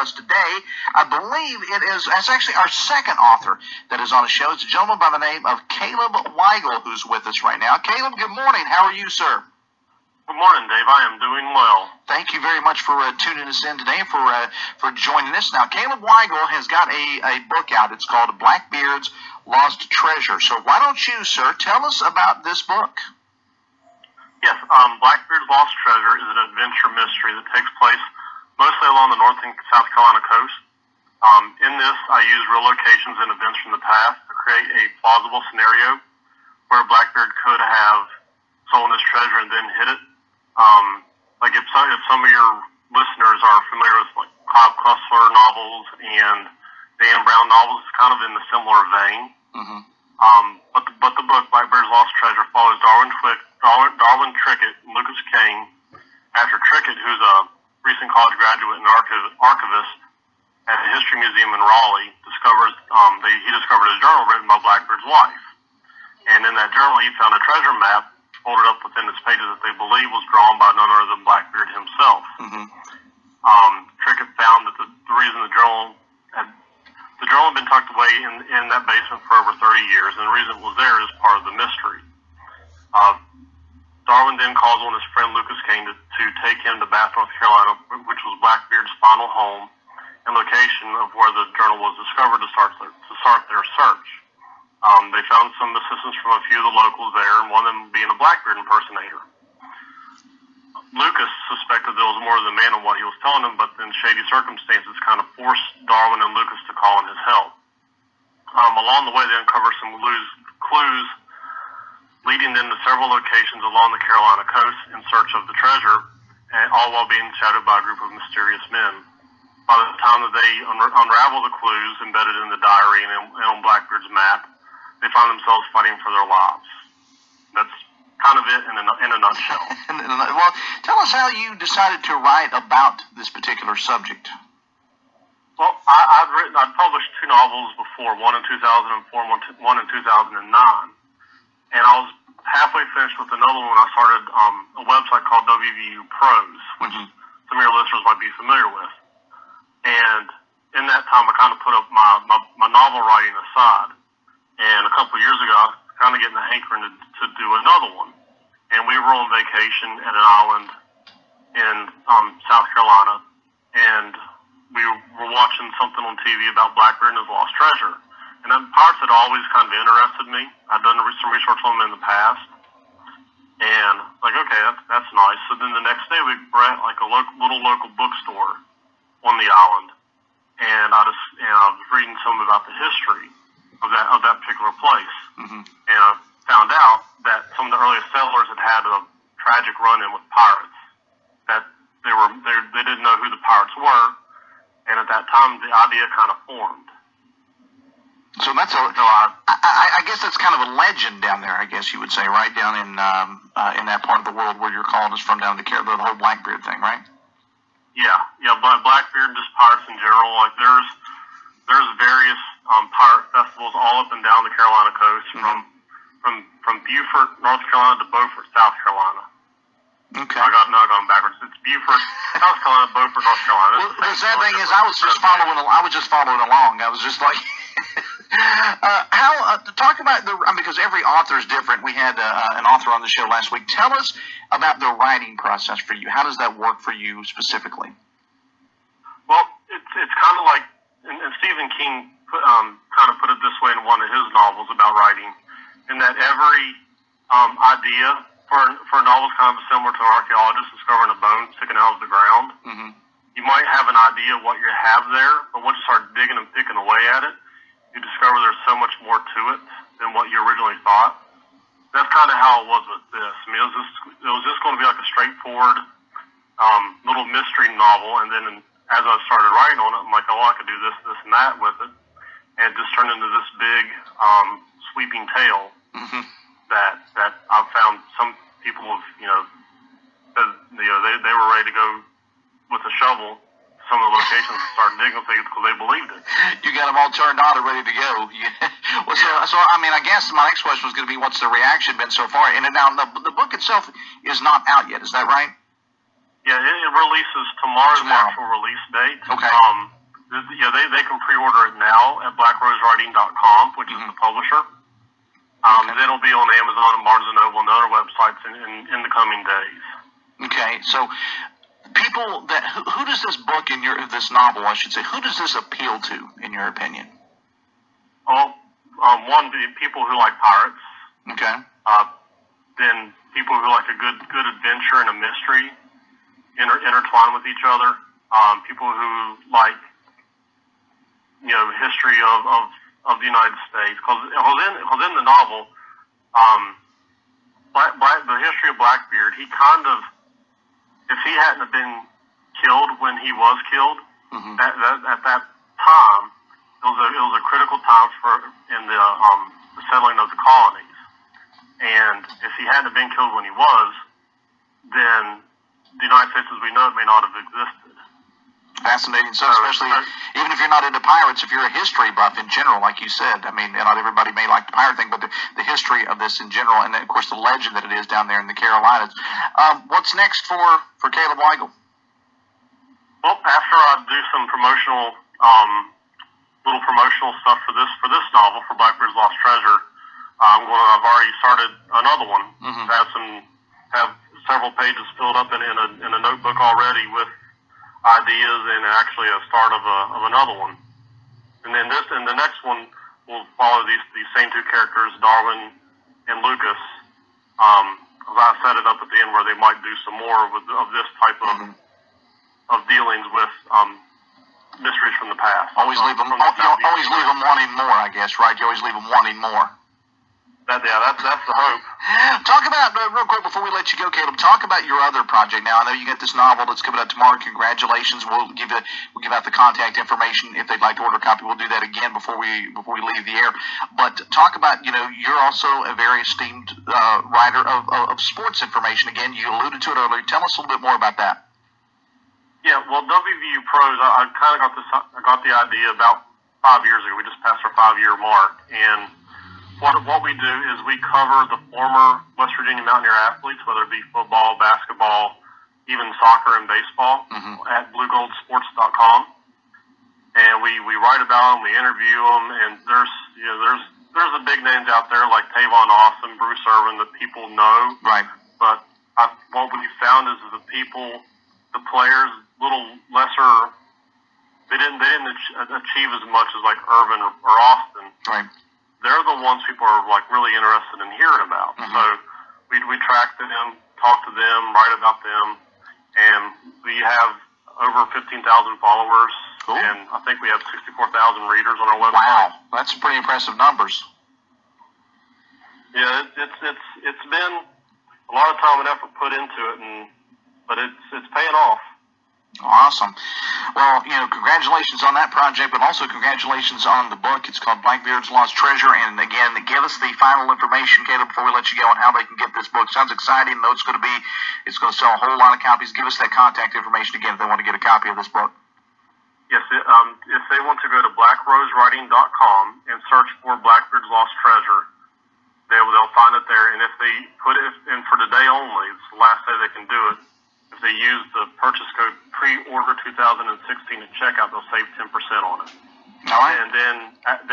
us today. I believe it's actually our second author that is on the show. It's a gentleman by the name of Caleb Wygal who's with us right now. Caleb, good morning. How are you, sir? Good morning, Dave. I am doing well. Thank you very much for tuning us in today, for joining us. Now, Caleb Wygal has got a book out. It's called BLACKBEARD'S Lost Treasure. So why don't you, sir, tell us about this book? Yes, BLACKBEARD'S Lost Treasure is an adventure mystery that takes place mostly along the North and South Carolina coast. In this, I use real locations and events from the past to create a plausible scenario where Blackbeard could have stolen his treasure and then hid it. Like if some of your listeners are familiar with like Clive Cussler novels and Dan Brown novels, it's kind of in the similar vein. Mm-hmm. But the book Blackbeard's Lost Treasure follows Darwin Trickett and Lucas Kane after Trickett, who's a recent college graduate and archivist at a history museum in Raleigh, discovered a journal written by Blackbeard's wife. And in that journal, he found a treasure map folded up within its pages that they believe was drawn by none other than Blackbeard himself. Mm-hmm. Trickett found that the reason the journal had been tucked away in that basement for over 30 years, and the reason it was there is part of the mystery. Darwin then calls on his friend Lucas Kane to take him to Bath, North Carolina, which was Blackbeard's final home and location of where the journal was discovered to start their search. They found some assistance from a few of the locals there, and one of them being a Blackbeard impersonator. Lucas suspected there was more than a man in what he was telling him, but then shady circumstances kind of forced Darwin and Lucas to call in his help. Along the way, they uncovered some clues leading them to several locations along the Carolina coast in search of the treasure, and all while being shadowed by a group of mysterious men. By the time that they unravel the clues embedded in the diary and on Blackbeard's map, they find themselves fighting for their lives. That's kind of it in a nutshell. Well, tell us how you decided to write about this particular subject. Well, I'd published two novels before, one in 2004 and one in 2009. And I was halfway finished with another one when I started a website called WVU Prose, which some of your listeners might be familiar with. And in that time, I kind of put up my novel writing aside. And a couple of years ago, I was kind of getting the hankering to do another one. And we were on vacation at an island in South Carolina, and we were watching something on TV about Blackbeard and his lost treasure. And pirates had always kind of interested me. I'd done some research on them in the past. And like, okay, that's nice. So then the next day, we were at like a little local bookstore on the island. And I was reading something about the history of that particular place. Mm-hmm. And I found out that some of the earliest settlers had a tragic run-in with pirates. That they didn't know who the pirates were, and at that time the idea kind of formed. So that's I guess that's kind of a legend down there, I guess you would say, right down in that part of the world where your calling is from, down to the whole Blackbeard thing, right? Yeah, Blackbeard, just pirates in general. Like there's various pirate festivals all up and down the Carolina coast, from Beaufort, North Carolina, to Beaufort, South Carolina. Okay. I got backwards. It's Beaufort, South Carolina, Beaufort, North Carolina. Well, the sad thing is, I was just following along. I was just like, talk about because every author is different. We had an author on the show last week. Tell us about the writing process for you. How does that work for you specifically? Well, it's kind of like, and Stephen King kind of put it this way in one of his novels about writing, in that every idea for a novel is kind of similar to an archaeologist discovering a bone sticking out of the ground. Mm-hmm. You might have an idea of what you have there, but once you start digging and picking away at it, you discover there's so much more to it than what you originally thought. That's kind of how it was with this. I mean, it was just going to be like a straightforward little mystery novel, and then as I started writing on it, I'm like, oh, I could do this, and that with it, and it just turned into this big sweeping tale. Mm-hmm. that I've found some people have, they were ready to go with a shovel some of the locations and start digging things because they believed it. You got them all turned on and ready to go. Well, yeah. So I mean, I guess my next question was going to be, what's the reaction been so far? And now the book itself is not out yet. Is that right? Yeah, it releases tomorrow's Tomorrow. actual release date. Okay. Yeah, they can pre-order it now at BlackRoseWriting.com, which is the publisher. Okay. Then it'll be on Amazon and Barnes & Noble and other websites in the coming days. Okay, so people that who does this book this novel, I should say, who does this appeal to, in your opinion? Well, one, people who like pirates. Okay. Then people who like a good adventure and a mystery intertwined with each other. People who like, history of the United States. Because in the novel, the history of Blackbeard, he kind of, if he hadn't have been killed when he was killed, at that time, it was a critical time in the settling of the colonies. And if he hadn't have been killed when he was, then the United States as we know it may not have existed. Fascinating. So especially, even if you're not into pirates, if you're a history buff in general, like you said, I mean, not everybody may like the pirate thing, but the history of this in general, and then, of course, the legend that it is down there in the Carolinas. What's next for Caleb Wygal? Well, after I do some little promotional stuff for this novel, for Blackbeard's Lost Treasure, I've already started another one. Have several pages filled up in a notebook already with ideas and actually a start of another one. And then the next one will follow these same two characters, Darwin and Lucas. I set it up at the end where they might do some more of this type of dealings with mysteries from the past. Always leave them wanting more, I guess, right? You always leave them wanting more. That's the hope. Talk about, real quick before we let you go, Caleb, talk about your other project. Now, I know you got this novel that's coming out tomorrow. Congratulations. We'll give out the contact information if they'd like to order a copy. We'll do that again before we leave the air. But talk about, you're also a very esteemed writer of sports information. Again, you alluded to it earlier. Tell us a little bit more about that. Yeah, well, WVU Pros, I kind of got the idea about 5 years ago. We just passed our 5-year mark, and what we do is we cover the former West Virginia Mountaineer athletes, whether it be football, basketball, even soccer and baseball, at bluegoldsports.com. And we write about them, we interview them, and there's the big names out there like Tavon Austin, Bruce Irvin that people know. Right. But what we found is the players, little lesser, they didn't achieve as much as like Irvin or Austin. Right. They're the ones people are like really interested in hearing about. So we track them, talk to them, write about them, and we have over 15,000 followers. Cool. And I think we have 64,000 readers on our website. Wow, that's pretty impressive numbers. Yeah, it's been a lot of time and effort put into it, but it's paying off. Awesome. Well, congratulations on that project, but also congratulations on the book. It's called Blackbeard's Lost Treasure. And again, give us the final information, Caleb, before we let you go, on how they can get this book. Sounds exciting. I know it's going to sell a whole lot of copies. Give us that contact information again if they want to get a copy of this book. Yes, if they want to go to BlackRoseWriting.com and search for Blackbeard's Lost Treasure, they'll find it there. And if they put it in for today only, it's the last day they can do it. If they use the purchase code pre-order 2016 at checkout, they'll save 10% on it. All right. And then